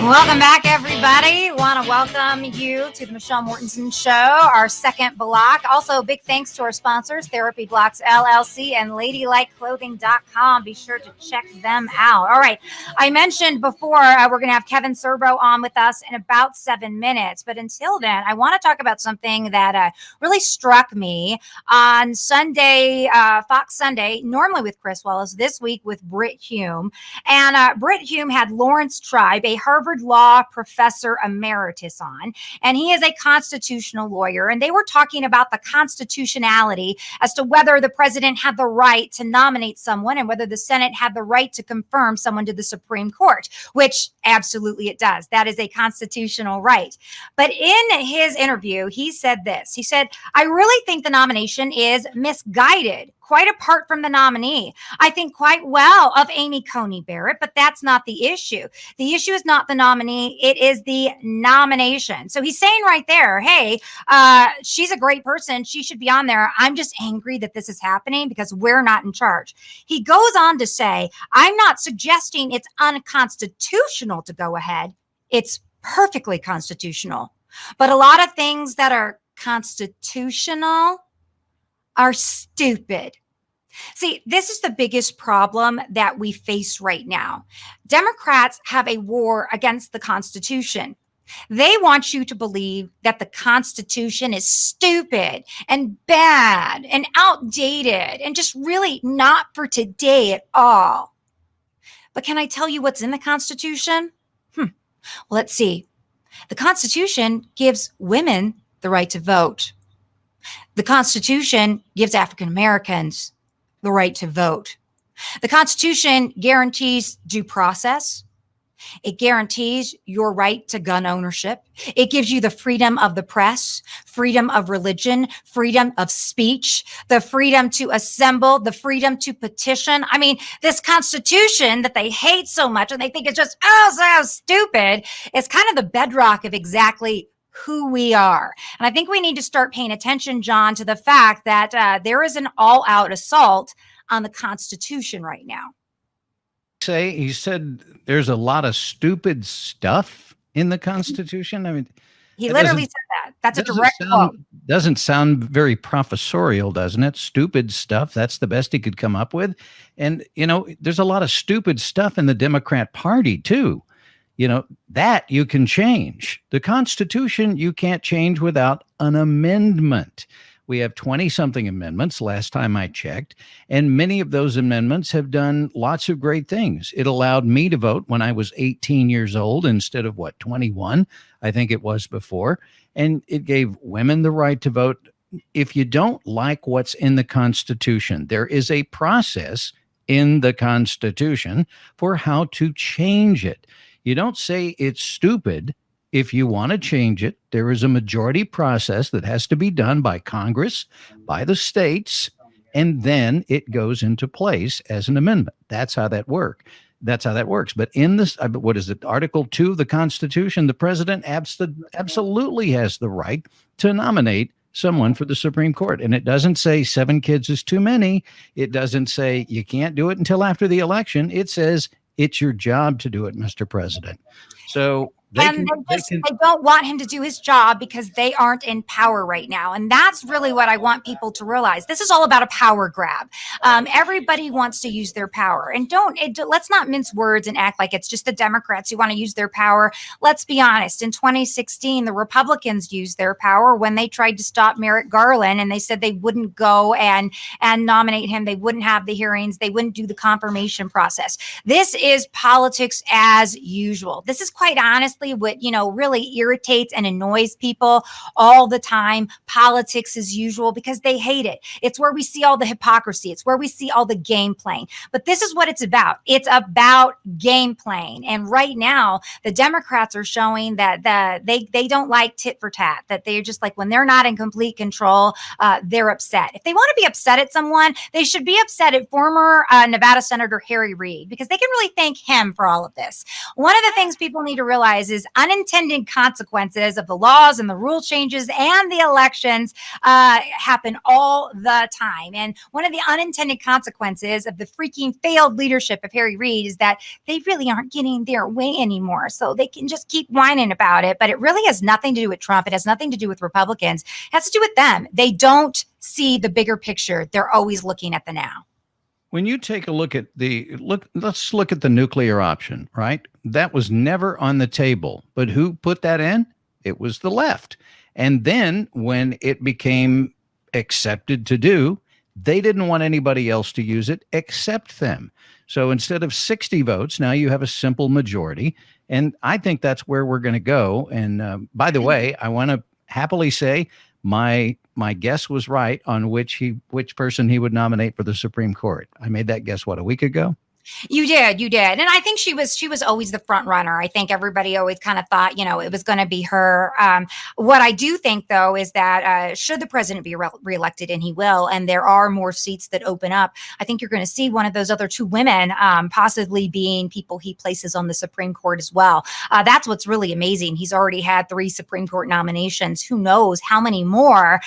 Welcome back, everybody. Want to welcome you to the Michelle Mortensen Show, our second block. Also, big thanks to our sponsors, Therapy Blocks LLC and LadyLikeClothing.com. Be sure to check them out. All right. I mentioned before we're going to have Kevin Sorbo on with us in about 7 minutes. But until then, I want to talk about something that really struck me on Sunday, Fox Sunday, normally with Chris Wallace, this week with Britt Hume. And Britt Hume had Lawrence Tribe, a Harvard Law professor emeritus, on, and he is a constitutional lawyer. And they were talking about the constitutionality as to whether the president had the right to nominate someone and whether the Senate had the right to confirm someone to the Supreme Court, which absolutely it does. That is a constitutional right. But in his interview, he said this. He said, I really think the nomination is misguided. Quite apart from the nominee. I think quite well of Amy Coney Barrett, but that's not the issue. The issue is not the nominee. It is the nomination. So he's saying right there, hey, she's a great person. She should be on there. I'm just angry that this is happening because we're not in charge. He goes on to say, I'm not suggesting it's unconstitutional to go ahead. It's perfectly constitutional. But a lot of things that are constitutional are stupid. See, this is the biggest problem that we face right now. Democrats have a war against the Constitution. They want you to believe that the Constitution is stupid and bad and outdated and just really not for today at all. But can I tell you what's in the Constitution? Well, let's see. The Constitution gives women the right to vote. The Constitution gives African Americans the right to vote. The Constitution guarantees due process. It guarantees your right to gun ownership. It gives you the freedom of the press, freedom of religion, freedom of speech, the freedom to assemble, the freedom to petition. I mean, this Constitution that they hate so much and they think it's just, so stupid, is kind of the bedrock of exactly who we are. And I think we need to start paying attention, John, to the fact that there is an all-out assault on the Constitution right now. He said there's a lot of stupid stuff in the Constitution. I mean, he literally said that. That's a direct quote. Doesn't sound very professorial, doesn't it? Stupid stuff. That's the best he could come up with. And, there's a lot of stupid stuff in the Democrat Party, too. That you can change. The Constitution, you can't change without an amendment. We have 20-something amendments last time I checked, and many of those amendments have done lots of great things. It allowed me to vote when I was 18 years old instead of 21, I think it was before, and it gave women the right to vote. If you don't like what's in the Constitution, there is a process in the Constitution for how to change it. You don't say it's stupid. If you want to change it, there is a majority process that has to be done by Congress, by the states, and then it goes into place as an amendment. That's how that works. But in this, what is it, Article 2 of the Constitution, the president absolutely has the right to nominate someone for the Supreme Court. And it doesn't say 7 kids is too many. It doesn't say you can't do it until after the election. It says it's your job to do it, Mr. President. So they don't want him to do his job because they aren't in power right now. And that's really what I want people to realize. This is all about a power grab. Everybody wants to use their power. And let's not mince words and act like it's just the Democrats who want to use their power. Let's be honest. In 2016, the Republicans used their power when they tried to stop Merrick Garland, and they said they wouldn't go and nominate him. They wouldn't have the hearings. They wouldn't do the confirmation process. This is politics as usual. This is quite honestly what, really irritates and annoys people all the time. Politics as usual, because they hate it. It's where we see all the hypocrisy. It's where we see all the game playing. But this is what it's about. It's about game playing. And right now, the Democrats are showing that they don't like tit for tat, that they're just like, when they're not in complete control, they're upset. If they want to be upset at someone, they should be upset at former Nevada Senator Harry Reid, because they can really thank him for all of this. One of the things people need to realize is unintended consequences of the laws and the rule changes and the elections happen all the time. And one of the unintended consequences of the freaking failed leadership of Harry Reid is that they really aren't getting their way anymore. So they can just keep whining about it. But it really has nothing to do with Trump. It has nothing to do with Republicans. It has to do with them. They don't see the bigger picture. They're always looking at the now. When you take a look at let's look at the nuclear option, right? That was never on the table. But who put that in? It was the left. And then when it became accepted to do, they didn't want anybody else to use it except them. So instead of 60 votes, now you have a simple majority. And I think that's where we're going to go. And by the way, I want to happily say my guess was right on which person he would nominate for the Supreme Court. I made that guess, a week ago? You did. And I think she was always the front runner. I think everybody always kind of thought, it was going to be her. What I do think, though, is that should the president be reelected, and he will, and there are more seats that open up, I think you're going to see one of those other two women possibly being people he places on the Supreme Court as well. That's what's really amazing. He's already had 3 Supreme Court nominations. Who knows how many more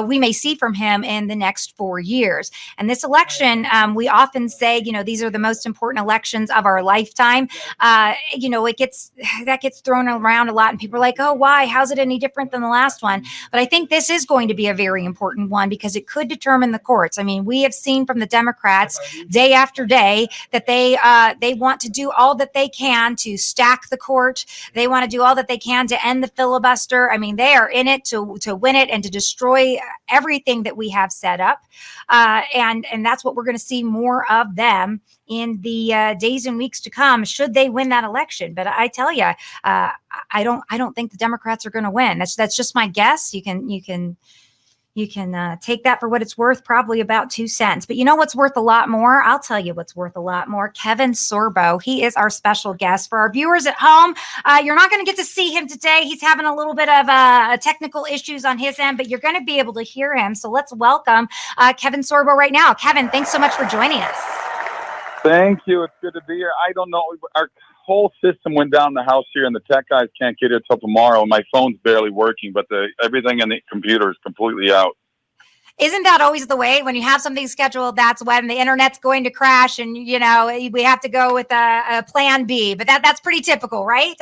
we may see from him in the next 4 years. And this election, we often say, these are the most important elections of our lifetime. It gets thrown around a lot, and people are like, oh, why? How's it any different than the last one? But I think this is going to be a very important one because it could determine the courts. I mean, we have seen from the Democrats day after day that they want to do all that they can to stack the court. They want to do all that they can to end the filibuster. I mean, they are in it to win it and to destroy everything that we have set up. And that's what we're going to see more of them in the days and weeks to come, should they win that election. But I tell you, I don't think the Democrats are going to win. That's just my guess. You can take that for what it's worth, probably about 2 cents. But you know what's worth a lot more? I'll tell you what's worth a lot more. Kevin Sorbo. He is our special guest. For our viewers at home, you're not going to get to see him today. He's having a little bit of technical issues on his end, but you're going to be able to hear him. So let's welcome Kevin Sorbo right now. Kevin, thanks so much for joining us. Thank you. It's good to be here. I don't know. Our whole system went down the house here, and the tech guys can't get it till tomorrow. My phone's barely working, but everything in the computer is completely out. Isn't that always the way? When you have something scheduled, that's when the internet's going to crash, and we have to go with a plan B. But that's pretty typical, right?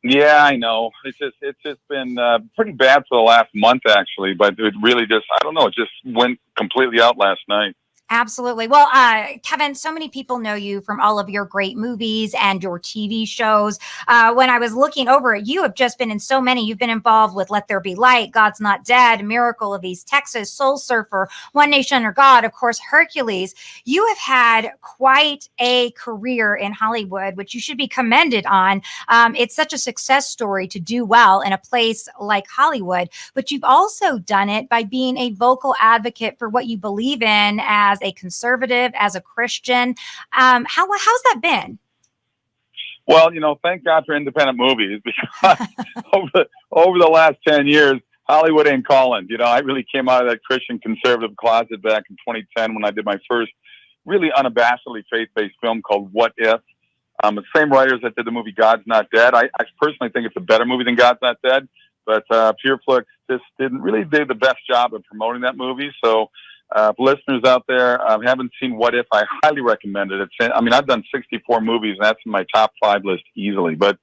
Yeah, I know. It's just been pretty bad for the last month, actually. But it really just, I don't know. It just went completely out last night. Absolutely. Well, Kevin, so many people know you from all of your great movies and your TV shows. When I was looking over it, you have just been in so many. You've been involved with Let There Be Light, God's Not Dead, Miracle of East Texas, Soul Surfer, One Nation Under God, of course, Hercules. You have had quite a career in Hollywood, which you should be commended on. It's such a success story to do well in a place like Hollywood, but you've also done it by being a vocal advocate for what you believe in as a conservative, as a Christian. How's that been? Well, thank God for independent movies, because over the last 10 years, Hollywood ain't calling. I really came out of that Christian conservative closet back in 2010 when I did my first really unabashedly faith-based film called What If? The same writers that did the movie God's Not Dead. I personally think it's a better movie than God's Not Dead, but PureFlix just didn't really do the best job of promoting that movie. So listeners out there haven't seen What If, I highly recommend it. I've done 64 movies, and that's in my top 5 list easily. But,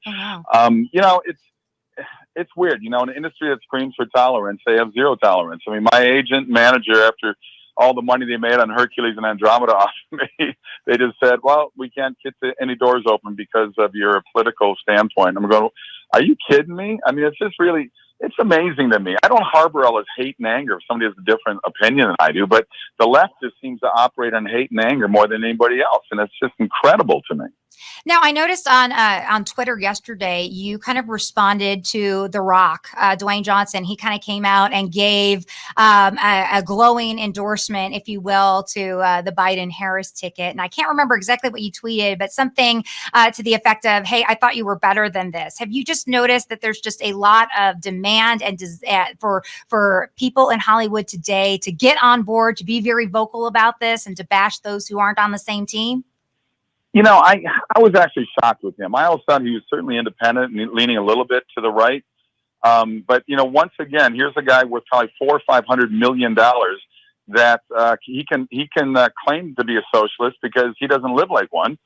it's weird. In an industry that screams for tolerance, they have zero tolerance. My agent, manager, after all the money they made on Hercules and Andromeda off me, they just said, well, we can't get any doors open because of your political standpoint. I'm going, are you kidding me? It's just really... It's amazing to me. I don't harbor all this hate and anger if somebody has a different opinion than I do, but the left just seems to operate on hate and anger more than anybody else, and it's just incredible to me. Now, I noticed on Twitter yesterday, you kind of responded to The Rock, Dwayne Johnson. He kind of came out and gave a glowing endorsement, if you will, to the Biden-Harris ticket. And I can't remember exactly what you tweeted, but something to the effect of, hey, I thought you were better than this. Have you just noticed that there's just a lot of demand and for people in Hollywood today to get on board, to be very vocal about this, and to bash those who aren't on the same team? I was actually shocked with him. I always thought he was certainly independent and leaning a little bit to the right. But once again, here's a guy worth probably $400-500 million that he can claim to be a socialist because he doesn't live like one.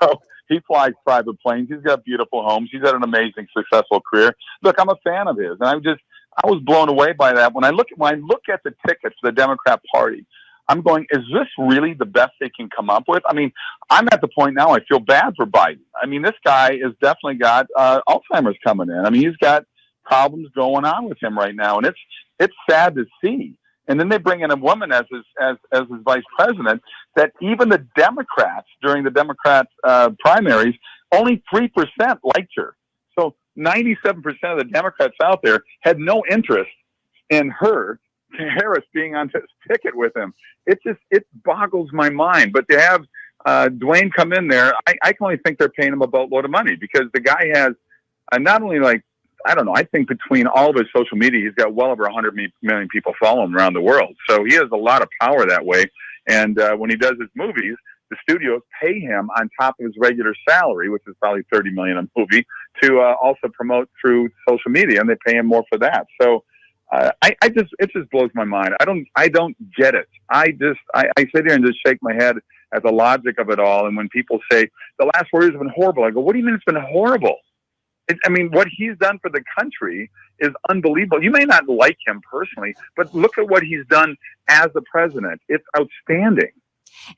So he flies private planes. He's got beautiful homes. He's had an amazing, successful career. Look, I'm a fan of his, and I was blown away by that. When I look at the tickets for the Democrat Party, I'm going, is this really the best they can come up with? I mean, I'm at the point now I feel bad for Biden. I mean, this guy has definitely got Alzheimer's coming in. I mean, he's got problems going on with him right now, and it's sad to see. And then they bring in a woman as his vice president that even the Democrats during the Democrat primaries, only 3% liked her. So 97% of the Democrats out there had no interest in her, Harris, being on this ticket with him. It boggles my mind. But to have Dwayne come in there, I can only think they're paying him a boatload of money because the guy has not only I think between all of his social media, he's got well over 100 million people following him around the world. So he has a lot of power that way. And when he does his movies, the studios pay him on top of his regular salary, which is probably $30 million a movie, to also promote through social media, and they pay him more for that. So it just blows my mind. I don't get it. I sit here and just shake my head at the logic of it all. And when people say the last 4 years have been horrible, I go, what do you mean it's been horrible? What he's done for the country is unbelievable. You may not like him personally, but look at what he's done as the president. It's outstanding.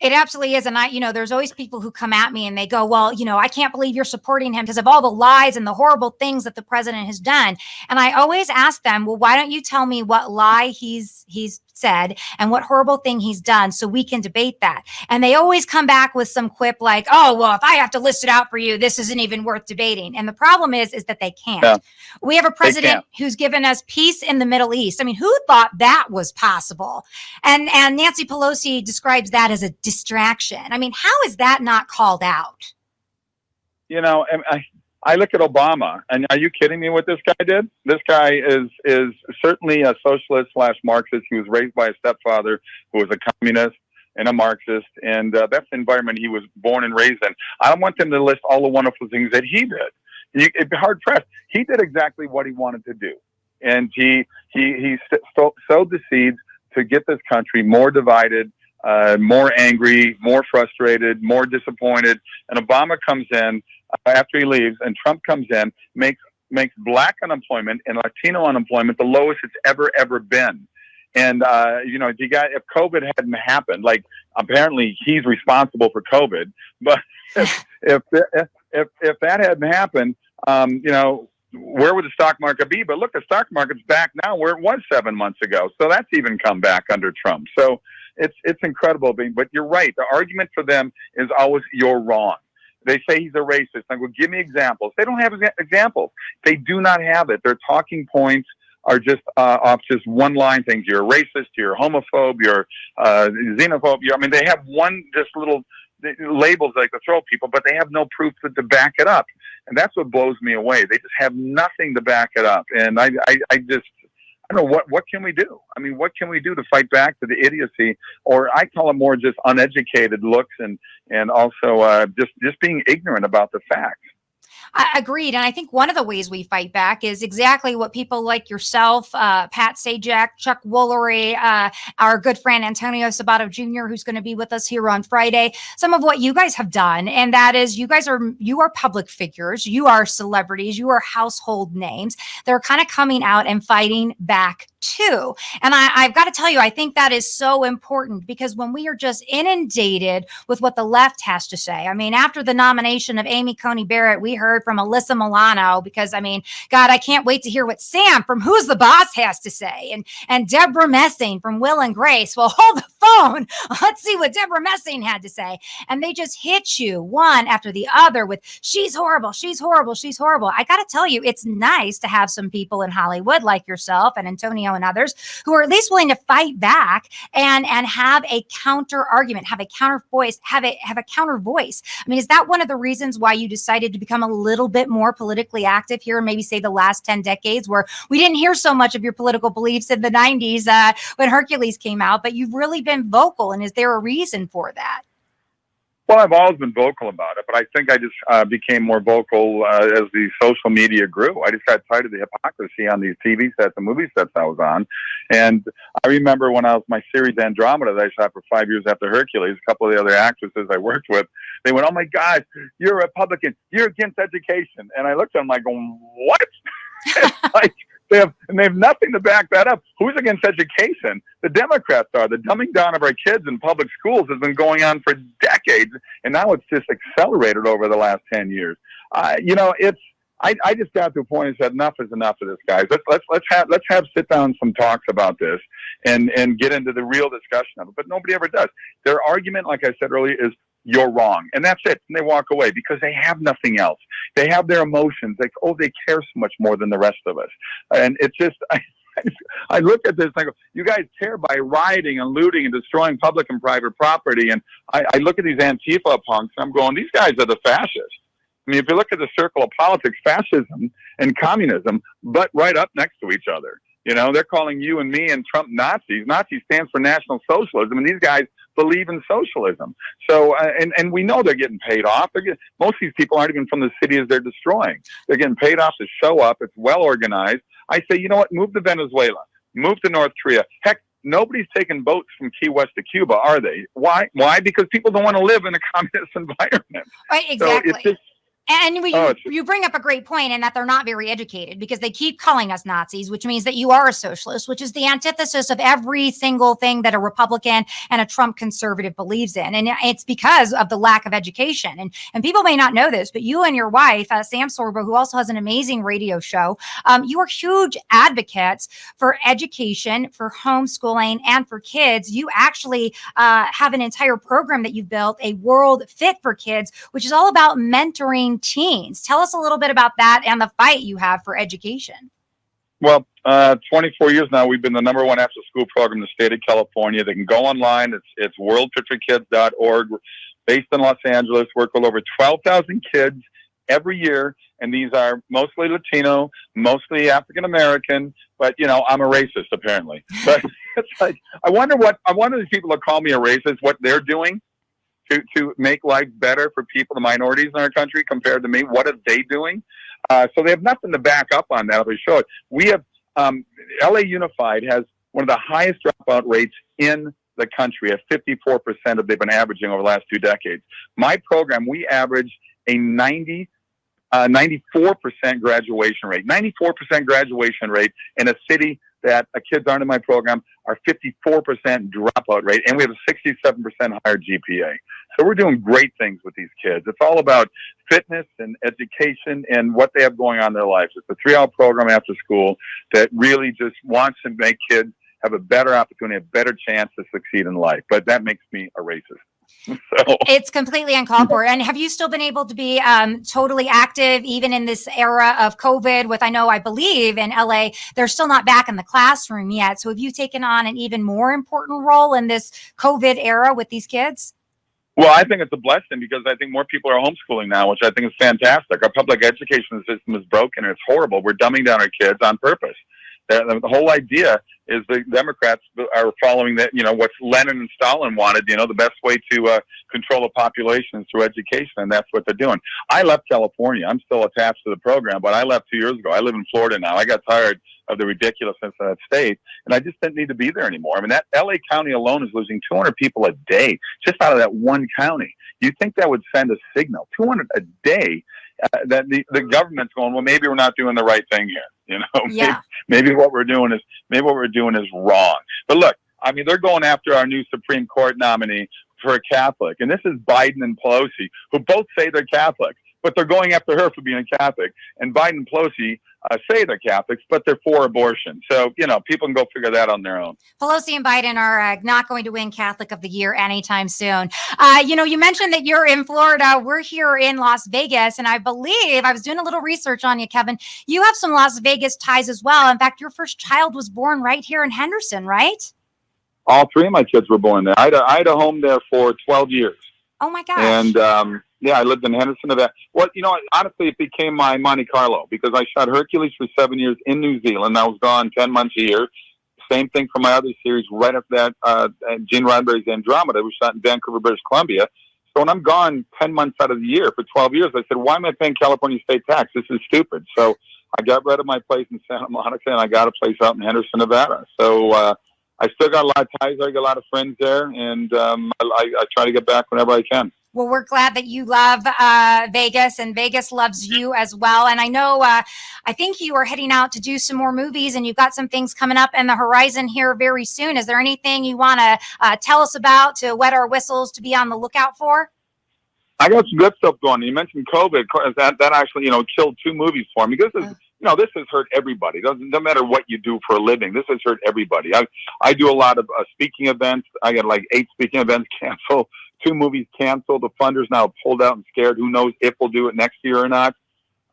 It absolutely is. And there's always people who come at me and they go, well, I can't believe you're supporting him because of all the lies and the horrible things that the president has done. And I always ask them, well, why don't you tell me what lie he's said and what horrible thing he's done so we can debate that. And they always come back with some quip like, oh, well, if I have to list it out for you, this isn't even worth debating. And the problem is that they can't. Yeah. We have a president who's given us peace in the Middle East. I mean, who thought that was possible? And Nancy Pelosi describes that as a distraction. I mean, how is that not called out? I look at Obama, and are you kidding me what this guy did? This guy is certainly a socialist / Marxist. He was raised by a stepfather who was a communist and a Marxist, and that's the environment he was born and raised in. I don't want them to list all the wonderful things that he did. It'd be hard pressed. He did exactly what he wanted to do, and he sowed the seeds to get this country more divided, more angry, more frustrated, more disappointed. And Obama comes in after he leaves, and Trump comes in, makes black unemployment and Latino unemployment the lowest it's ever been. And if COVID hadn't happened, like apparently he's responsible for COVID, but if that hadn't happened, where would the stock market be? But look, the stock market's back now where it was 7 months ago. So that's even come back under Trump. So it's incredible. But you're right. The argument for them is always you're wrong. They say he's a racist. I go, give me examples. They don't have examples. They do not have it. Their talking points are just off just one line things. You're a racist. You're a homophobe. You're xenophobe. They have one just little labels they can throw people, but they have no proof to back it up. And that's what blows me away. They just have nothing to back it up. And I don't know, what can we do? I mean, what can we do to fight back to the idiocy, or I call it more just uneducated looks and also just being ignorant about the facts. Agreed. And I think one of the ways we fight back is exactly what people like yourself, Pat Sajak, Chuck Woolery, our good friend Antonio Sabato Jr., who's going to be with us here on Friday, some of what you guys have done. And that is you are public figures. You are celebrities. You are household names. They're kind of coming out and fighting back too. And I've got to tell you, I think that is so important because when we are just inundated with what the left has to say, I mean, after the nomination of Amy Coney Barrett, we heard from Alyssa Milano because, I mean, God, I can't wait to hear what Sam from Who's the Boss has to say. And Deborah Messing from Will and Grace. Well, hold the phone. Let's see what Deborah Messing had to say. And they just hit you one after the other with she's horrible, she's horrible, she's horrible. I got to tell you, it's nice to have some people in Hollywood like yourself and Antonio and others who are at least willing to fight back and have a counter argument, have a counter voice, have a counter voice. I mean, is that one of the reasons why you decided to become a little bit more politically active here in maybe say the last 10 decades where we didn't hear so much of your political beliefs in the 90s when Hercules came out, but you've really been vocal. And is there a reason for that? Well, I've always been vocal about it, but I think I just became more vocal as the social media grew. I just got tired of the hypocrisy on these TV sets and movie sets I was on. And I remember when I was my series Andromeda that I shot for 5 years after Hercules, a couple of the other actresses I worked with, they went, "Oh my God, you're a Republican. You're against education." And I looked at them like, going, "What?" It's like, they have nothing to back that up. Who's against education? The Democrats are. The dumbing down of our kids in public schools has been going on for decades, and now it's just accelerated over the last 10 years. You know, I just got to a point and said, enough is enough of this, guys. Let's have sit down some talks about this and get into the real discussion of it. But nobody ever does. Their argument, like I said earlier, is you're wrong. And that's it. And they walk away because they have nothing else. They have their emotions. Like, oh, they care so much more than the rest of us. And it's just, I look at this and I go, you guys care by rioting and looting and destroying public and private property. And I look at these Antifa punks and I'm going, these guys are the fascists. I mean, if you look at the circle of politics, fascism and communism, but right up next to each other. You know, they're calling you and me and Trump Nazis. Nazi stands for National Socialism, and these guys believe in socialism. So, and we know they're getting paid off. Most of these people aren't even from the cities they're destroying. They're getting paid off to show up. It's well organized. I say, you know what? Move to Venezuela. Move to North Korea. Heck, nobody's taking boats from Key West to Cuba, are they? Why? Because people don't want to live in a communist environment. Right, exactly. So it's just, and you bring up a great point in that they're not very educated because they keep calling us Nazis, which means that you are a socialist, which is the antithesis of every single thing that a Republican and a Trump conservative believes in. And it's because of the lack of education. And people may not know this, but you and your wife, Sam Sorbo, who also has an amazing radio show, you are huge advocates for education, for homeschooling, and for kids. You actually have an entire program that you've built, A World Fit for Kids, which is all about mentoring teens. Tell us a little bit about that and the fight you have for education. Well, 24 years now, we've been the number one after school program in the state of California. They can go online. It's worldfitforkids.org. Based in Los Angeles, work with over 12,000 kids every year. And these are mostly Latino, mostly African American. But, you know, I'm a racist, apparently. But it's like, I wonder these people that call me a racist, what they're doing to make life better for people, the minorities in our country, compared to me. What are they doing? So they have nothing to back up on that. I'll show it. We have LA Unified has one of the highest dropout rates in the country at 54% of they've been averaging over the last 2 decades. My program, we average a 94% graduation rate. 94% graduation rate in a city that kids aren't in my program, are 54% dropout rate, and we have a 67% higher GPA. So we're doing great things with these kids. It's all about fitness and education and what they have going on in their lives. It's a 3-hour program after school that really just wants to make kids have a better opportunity, a better chance to succeed in life. But that makes me a racist. So. It's completely uncalled for. And have you still been able to be totally active even in this era of COVID with, I believe in LA, they're still not back in the classroom yet. So have you taken on an even more important role in this COVID era with these kids? Well, I think it's a blessing because I think more people are homeschooling now, which I think is fantastic. Our public education system is broken and it's horrible. We're dumbing down our kids on purpose. The whole idea is the Democrats are following that, what Lenin and Stalin wanted, the best way to control a population is through education, and that's what they're doing. I left California. I'm still attached to the program, but I left 2 years ago. I live in Florida now. I got tired of the ridiculousness of that state, and I just didn't need to be there anymore. I mean, that LA County alone is losing 200 people a day just out of that one county. You'd think that would send a signal. 200 a day. That the government's going, well, maybe we're not doing the right thing here. Yeah. Maybe what we're doing is wrong. But look, I mean, they're going after our new Supreme Court nominee for a Catholic, and this is Biden and Pelosi, who both say they're Catholics, but they're going after her for being a Catholic. And Biden and Pelosi say they're Catholics, but they're for abortion. So, people can go figure that on their own. Pelosi and Biden are not going to win Catholic of the Year anytime soon. You mentioned that you're in Florida. We're here in Las Vegas. And I believe I was doing a little research on you, Kevin. You have some Las Vegas ties as well. In fact, your first child was born right here in Henderson, right? All 3 of my kids were born there. I had a home there for 12 years. Oh, my gosh. And, yeah, I lived in Henderson, Nevada. Well, honestly, it became my Monte Carlo because I shot Hercules for 7 years in New Zealand. I was gone 10 months a year. Same thing for my other series right after that. Gene Roddenberry's Andromeda was shot in Vancouver, British Columbia. So when I'm gone 10 months out of the year for 12 years, I said, why am I paying California state tax? This is stupid. So I got rid of my place in Santa Monica, and I got a place out in Henderson, Nevada. So I still got a lot of ties there. I got a lot of friends there, and I try to get back whenever I can. Well, we're glad that you love Vegas, and Vegas loves you as well. And I know, I think you are heading out to do some more movies, and you've got some things coming up in the horizon here very soon. Is there anything you want to tell us about, to wet our whistles, to be on the lookout for? I got some good stuff going. You mentioned COVID. That actually, killed 2 movies for me. Because this has hurt everybody. Doesn't matter what you do for a living. This has hurt everybody. I do a lot of speaking events. I got like 8 speaking events canceled. 2 movies canceled. The funders now pulled out and scared. Who knows if we'll do it next year or not.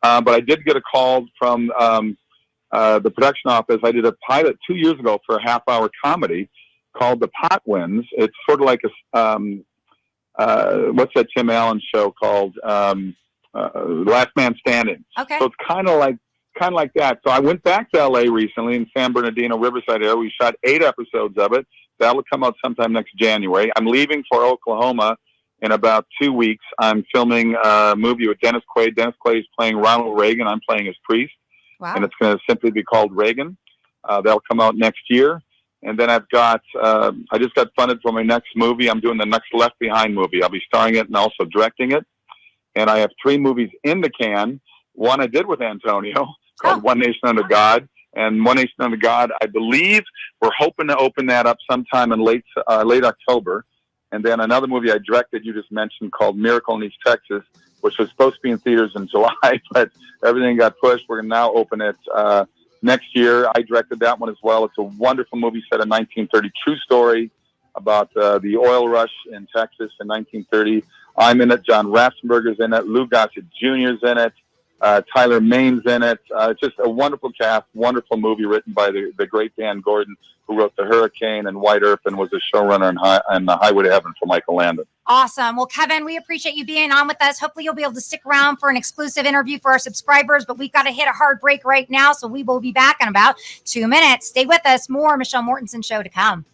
But I did get a call from the production office. I did a pilot 2 years ago for a half-hour comedy called The Pot Wins. It's sort of like what's that Tim Allen show called? Last Man Standing. Okay. So it's kind of like that. So I went back to LA recently in San Bernardino, Riverside area. We shot 8 episodes of it. That'll come out sometime next January. I'm leaving for Oklahoma in about 2 weeks. I'm filming a movie with Dennis Quaid. Dennis Quaid is playing Ronald Reagan. I'm playing his priest. Wow. And it's going to simply be called Reagan. That'll come out next year. And then I've got, I just got funded for my next movie. I'm doing the next Left Behind movie. I'll be starring it and also directing it. And I have 3 movies in the can. One I did with Antonio called One Nation Under God. And One Nation Under God, I believe we're hoping to open that up sometime in late October. And then another movie I directed, you just mentioned, called Miracle in East Texas, which was supposed to be in theaters in July, but everything got pushed. We're going to now open it next year. I directed that one as well. It's a wonderful movie set in 1930, true story about the oil rush in Texas in 1930. I'm in it. John Ratzenberger's in it. Lou Gossett Jr. is in it. Tyler Maine's in it. It's just a wonderful cast, wonderful movie written by the great Dan Gordon, who wrote The Hurricane and White Earth and was a showrunner in The Highway to Heaven for Michael Landon. Awesome. Well, Kevin, we appreciate you being on with us. Hopefully you'll be able to stick around for an exclusive interview for our subscribers, but we've got to hit a hard break right now, so we will be back in about 2 minutes. Stay with us. More Michelle Mortensen Show to come.